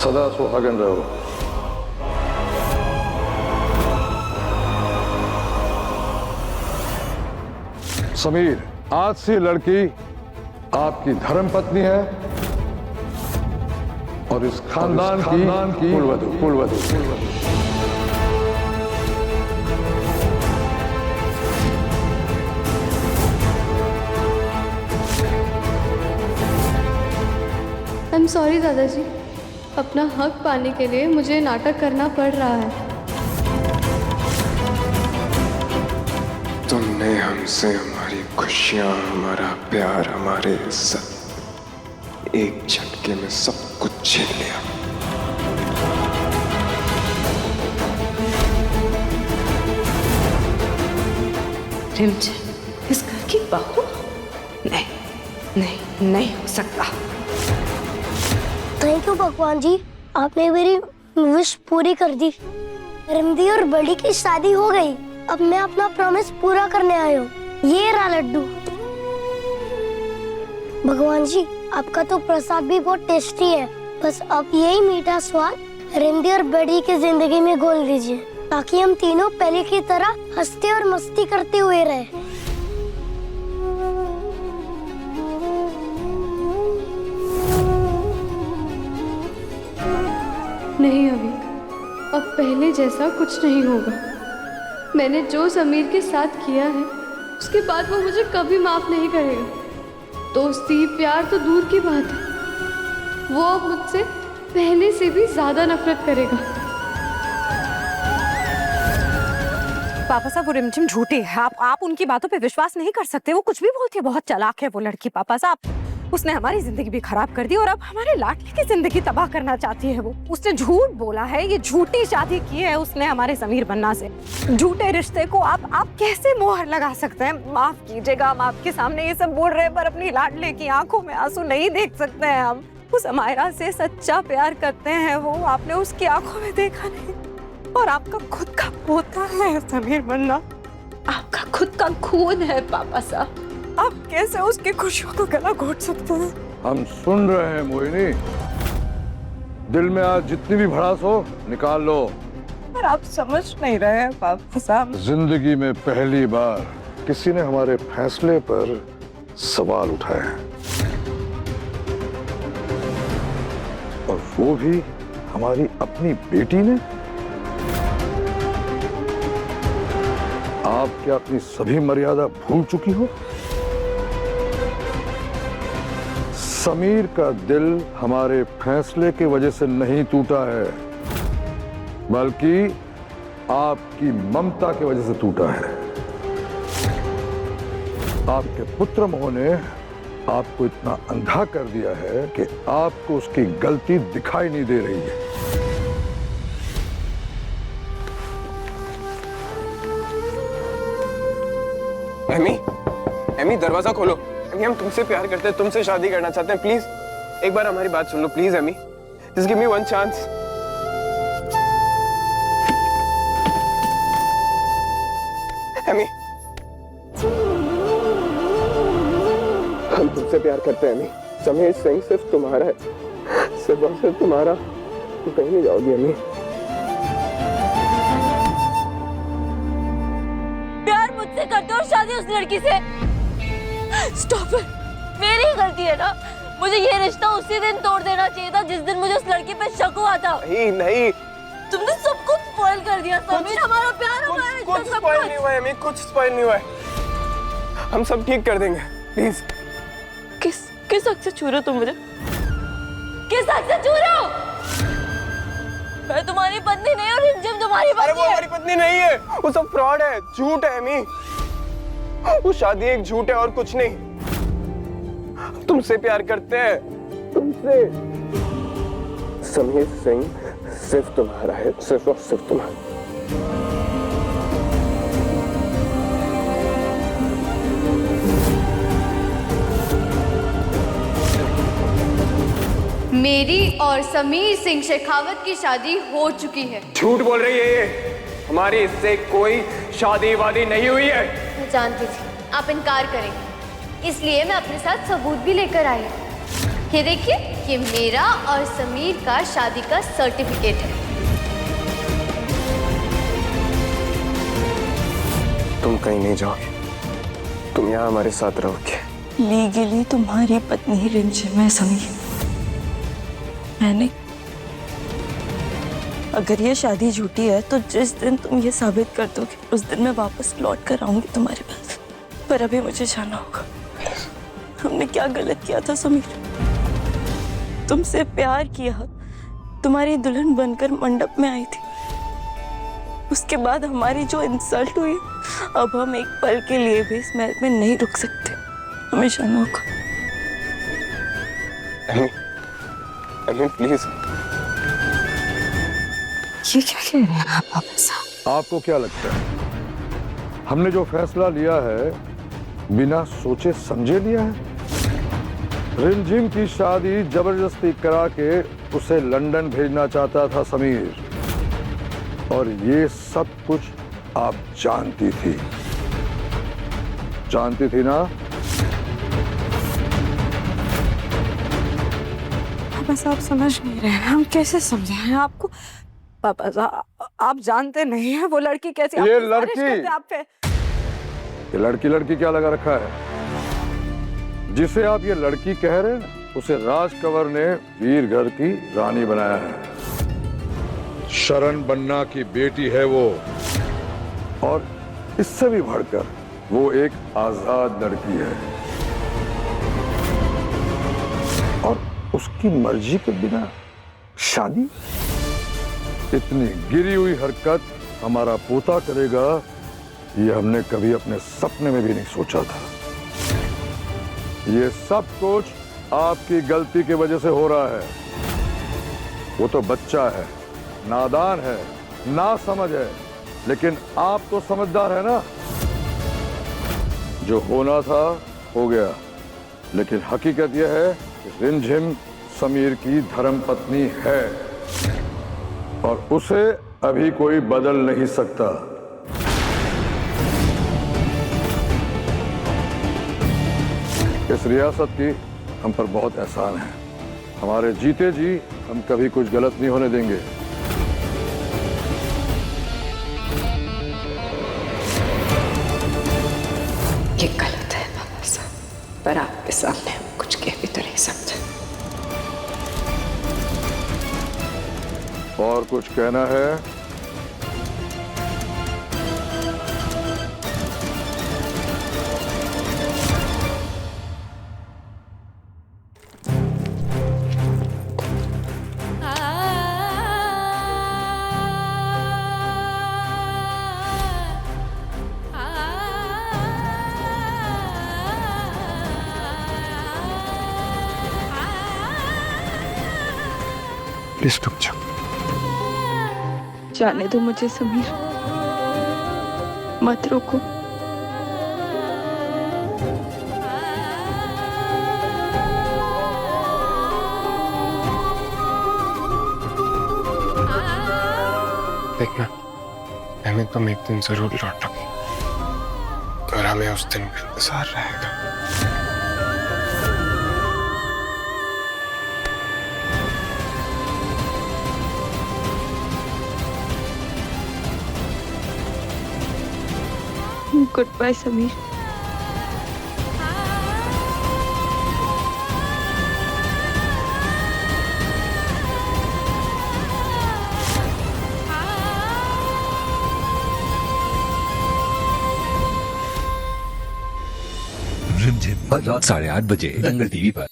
सदा सुहागन रहो। समीर, आज से लड़की आपकी धर्मपत्नी है और इस खानदान की कुलवधु। आई एम सॉरी दादाजी, अपना हक पाने के लिए मुझे नाटक करना पड़ रहा है। तुमने हमसे हमारी खुशियां, हमारा प्यार, हमारे इज्जत एक झटके में सब कुछ छीन लिया। रिमझिम इस घर की बहू? नहीं नहीं, नहीं हो सकता। थैंक यू भगवान जी, आपने मेरी विश पूरी कर दी। रिमधी और बड़ी की शादी हो गई। अब मैं अपना प्रॉमिस पूरा करने आया हूँ। ये रहा लड्डू। भगवान जी, आपका तो प्रसाद भी बहुत टेस्टी है। बस अब यही मीठा स्वाद रिमधी और बड़ी की जिंदगी में घोल दीजिए, ताकि हम तीनों पहले की तरह हंसते और मस्ती करते हुए रहे। नहीं अभी, अब पहले जैसा कुछ नहीं होगा। मैंने जो समीर के साथ किया है उसके बाद वो मुझे कभी माफ नहीं करेगा। दोस्ती प्यार तो दूर की बात है, वो अब मुझसे पहले से भी ज्यादा नफरत करेगा। पापा साहब, वो रिमझिम झूठी है। आप उनकी बातों पे विश्वास नहीं कर सकते। वो कुछ भी बोलती है, बहुत चालाक है वो लड़की। पापा साहब, उसने हमारी जिंदगी भी खराब कर दी और अब हमारे लाडले की जिंदगी तबाह करना चाहती है वो। उसने झूठ बोला है, ये झूठी शादी की है उसने हमारे समीर बन्ना से। झूठे रिश्ते को आप कैसे मोहर लगा सकते हैं? माफ कीजिएगा, हम आपके सामने ये सब बोल रहे हैं, पर अपनी लाडले की आंखों में आंसू नहीं देख सकते हैं हम। उस अमायरा से सच्चा प्यार करते हैं वो, आपने उसकी आंखों में देखा नहीं। और आपका खुद का पोता है समीर बन्ना, आपका खुद का खून है पापा साहब। आप कैसे उसकी खुशियों का गला घोट सकते हैं? हम सुन रहे हैं मोहिनी। दिल में आज जितनी भी भड़ास हो निकाल लो। पर आप समझ नहीं रहे हैं पापा साहब। जिंदगी में पहली बार किसी ने हमारे फैसले पर सवाल उठाया है, और वो भी हमारी अपनी बेटी ने। आप क्या अपनी सभी मर्यादा भूल चुकी हो? समीर का दिल हमारे फैसले की वजह से नहीं टूटा है, बल्कि आपकी ममता की वजह से टूटा है। आपके पुत्र मोह ने आपको इतना अंधा कर दिया है कि आपको उसकी गलती दिखाई नहीं दे रही है। एमी, दरवाजा खोलो। एमी, हम तुमसे प्यार करते हैं, तुमसे शादी करना चाहते हैं। प्लीज एक बार हमारी बात सुन लो। Please Amy, just give me one chance. Amy, हम तुमसे प्यार करते हैं एमी। समीर सिंह सिर्फ तुम्हारा है, सिर्फ और सिर्फ तुम्हारा। तुम कहीं नहीं जाओगी एमी। प्यार मुझसे करते हो और शादी उस लड़की से? स्टॉप इट, मेरी ही गलती है ना। मुझे ये रिश्ता उसी दिन तोड़ देना चाहिए था जिस दिन मुझे उस लड़की पे शक हुआ था। नहीं, तुमने सब कुछ स्पॉइल कर दिया समीर, हमारा प्यार, हमारा रिश्ता, कुछ सब स्पॉइल कुछ। नहीं हुआ है, कुछ स्पॉइल नहीं हुआ है। हम सब ठीक कर देंगे, प्लीज। किस हक से छू रहे हो तुम मुझे? किस हक से छू रहे हो? मैं तुम्हारी पत्नी नहीं और रिमझिम तुम्हारी पत्नी है। अरे वो हमारी पत्नी नहीं है, वो सब फ्रॉड है, झूठ है एमी। वो शादी एक झूठ है और कुछ नहीं। तुमसे प्यार करते हैं, तुमसे। समीर सिंह सिर्फ तुम्हारा है, सिर्फ और सिर्फ तुम्हारा। मेरी और समीर सिंह शेखावत की शादी हो चुकी है। झूठ बोल रही है ये। हमारी इससे कोई शादी वादी नहीं हुई है। मैं जानती थी आप इनकार करेंगे, इसलिए मैं अपने साथ सबूत भी लेकर आई। ये देखिए, ये मेरा और समीर का शादी का सर्टिफिकेट है। तुम कहीं नहीं जाओगे, तुम यहाँ हमारे साथ रहोगे। लीगली तुम्हारी पत्नी रिमझिम है समीर, मैंने अगर ये शादी झूठी है तो जिस दिन तुम ये साबित कर दोगे उस दिन मैं वापस लौट कर आऊंगी तुम्हारे पास। पर अभी मुझे जाना होगा। हमने क्या गलत किया था समीर? तुमसे प्यार किया, तुम्हारी दुल्हन बनकर मंडप में आई थी, उसके बाद हमारी जो इंसल्ट हुई, अब हम एक पल के लिए भी इस महल में नहीं रुक सकते। हमें जाना होगा। अमीन प्लीज। ये क्या कह रहे हैं आप पापा साहब? आपको क्या लगता है हमने जो फैसला लिया है बिना सोचे समझे लिया है? रिमझिम की शादी जबरदस्ती करा के उसे लंदन भेजना चाहता था समीर, और ये सब कुछ आप जानती थी ना? पापा साहब समझ नहीं रहे हैं, हम कैसे समझाएं आपको? पापा साहब आप जानते नहीं हैं वो लड़की कैसी, ये आप लड़की- करते आप पे। ये लड़की क्या लगा रखा है? जिसे आप ये लड़की कह रहे हैं उसे राज कंवर ने वीरगढ़ की रानी बनाया है। शरण बन्ना की बेटी है वो, और इससे भी बढ़कर वो एक आजाद लड़की है, और उसकी मर्जी के बिना शादी? इतनी गिरी हुई हरकत हमारा पोता करेगा ये हमने कभी अपने सपने में भी नहीं सोचा था। ये सब कुछ आपकी गलती की वजह से हो रहा है। वो तो बच्चा है, नादान है, नासमझ है, लेकिन आप तो समझदार है ना। जो होना था हो गया, लेकिन हकीकत यह है कि रिमझिम समीर की धर्मपत्नी है और उसे अभी कोई बदल नहीं सकता। इस रियासत की हम पर बहुत एहसान है। हमारे जीते जी हम कभी कुछ गलत नहीं होने देंगे। ये गलत है पापा साहब, पर आपके सामने हम कुछ कह भी तो नहीं सकते। और कुछ कहना है? प्लीज रुक जाओ। जाने दो मुझे समीर, मत रोको। देखना हमें तुम एक दिन जरूर लौटोगे और हमें उस दिन का इंतजार रहेगा। Goodbye Sameer. रिमझिम रात 8:30 बजे दंगल टीवी पर।